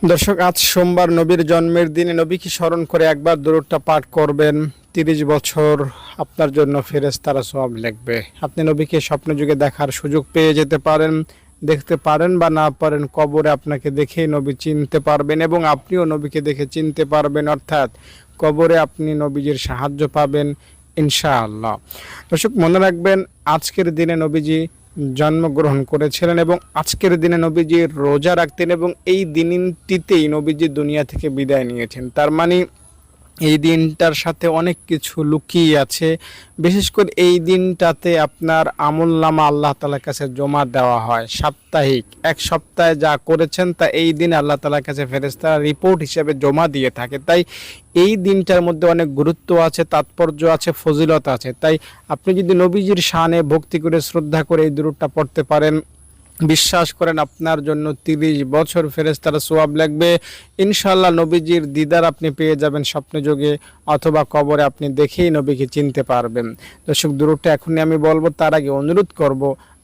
দর্শক, আজ সোমবার নবীর জন্মের দিনে নবীকে স্মরণ করে একবার দুরূদটা পাঠ করবেন। 30 বছর আপনার জন্য ফেরেশতারা সওয়াব লিখবে। আপনি নবীকে স্বপ্ন যুগে দেখার সুযোগ পেয়ে যেতে পারেন, দেখতে পারেন বা না পারেন, কবরে আপনাকে দেখেই নবী চিনতে পারবেন এবং আপনিও নবীকে দেখে চিনতে পারবেন, অর্থাৎ কবরে আপনি নবীজির সাহায্য পাবেন ইনশাআল্লাহ। দর্শক, মনে রাখবেন আজকের দিনে নবীজি জন্মগ্রহণ করেছিলেন এবং আজকের দিনে নবীজি রোজা রাখতেন এবং এই দিনটিতেই নবীজি দুনিয়া থেকে বিদায় নিয়েছেন। তার মানে এই দিনটার সাথে অনেক কিছু লুকিয়ে আছে। বিশেষ করে এই দিনটাতে আপনার আমলনামা আল্লাহ তাআলার কাছে জমা দেওয়া হয়। সাপ্তাহিক এক সপ্তাহে যা করেছেন তা এই দিন আল্লাহ তাআলার কাছে ফেরেশতারা রিপোর্ট হিসেবে জমা দিয়ে থাকে। তাই এই দিনটার মধ্যে অনেক গুরুত্ব আছে, তাৎপর্য আছে, ফজিলত আছে। তাই আপনি যদি নবীজির শানে ভক্তি করে শ্রদ্ধা করে এই দুরূদটা পড়তে পারেন, বিশ্বাস করেন আপনার জন্য 30 বছর ফেরেশতারা সওয়াব লিখবে ইনশাআল্লাহ। নবীজির দিদার আপনি পেয়ে যাবেন স্বপ্নযোগে, অথবা কবরে আপনি দেখেই নবীকে চিনতে পারবেন। দর্শক, দুরূদটা এখনই আমি বলবো, তার আগে অনুরোধ করব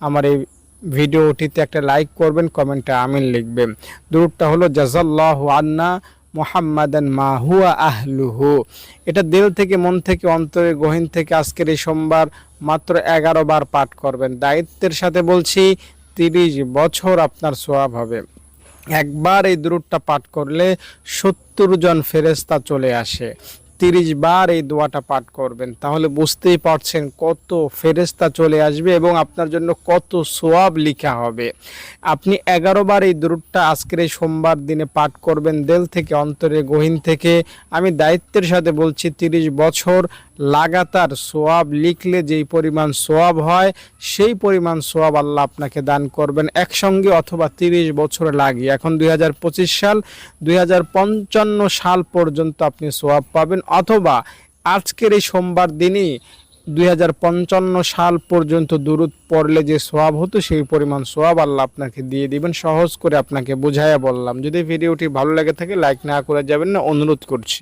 আমার এই ভিডিওটিতে একটা লাইক করবেন, কমেন্টে আমিন লিখবেন। দুরূদটা হলো জাযাল্লাহু আন্না মুহাম্মাদান মা হুয়া আহলুহু। এটা দিল থেকে, মন থেকে, অন্তরে গহীন থেকে আজকের এই সোমবার মাত্র 11 বার পাঠ করবেন। দায়িত্বের সাথে বলছি, 30 বছর আপনার সওয়াব হবে। একবার এই দুরূদটা পাঠ করলে 70 জন ফেরেশতা চলে আসে। 30 বার এই দোয়াটা পাঠ করবেন, তাহলে বুঝতেই পারছেন কত ফেরেশতা চলে আসবে এবং আপনার জন্য কত সওয়াব লেখা হবে। আপনি 11 বার এই দুরূদটা আজকের এই সোমবার দিনে পাঠ করবেন দিল থেকে, অন্তরে গহীন থেকে। আমি দায়িত্বের সাথে বলছি, 30 বছর লাগাতার সওয়াব লিখলে যেই পরিমাণ সওয়াব হয় সেই পরিমাণ সওয়াব আল্লাহ আপনাকে দান করবেন একসঙ্গে, অথবা 30 বছর লাগিয়ে। এখন 2025 সাল, 2055 সাল পর্যন্ত আপনি সওয়াব পাবেন, অথবা আজকের এই সোমবার দিনই 2055 সাল পর্যন্ত দুরূদ পড়লে যে সওয়াব হতো সেই পরিমাণ সওয়াব আল্লাহ আপনাকে দিয়ে দিবেন। সহজ করে আপনাকে বুঝাইয়া বললাম। যদি ভিডিওটি ভালো লেগে থাকে লাইক না করে যাবেন না, অনুরোধ করছি।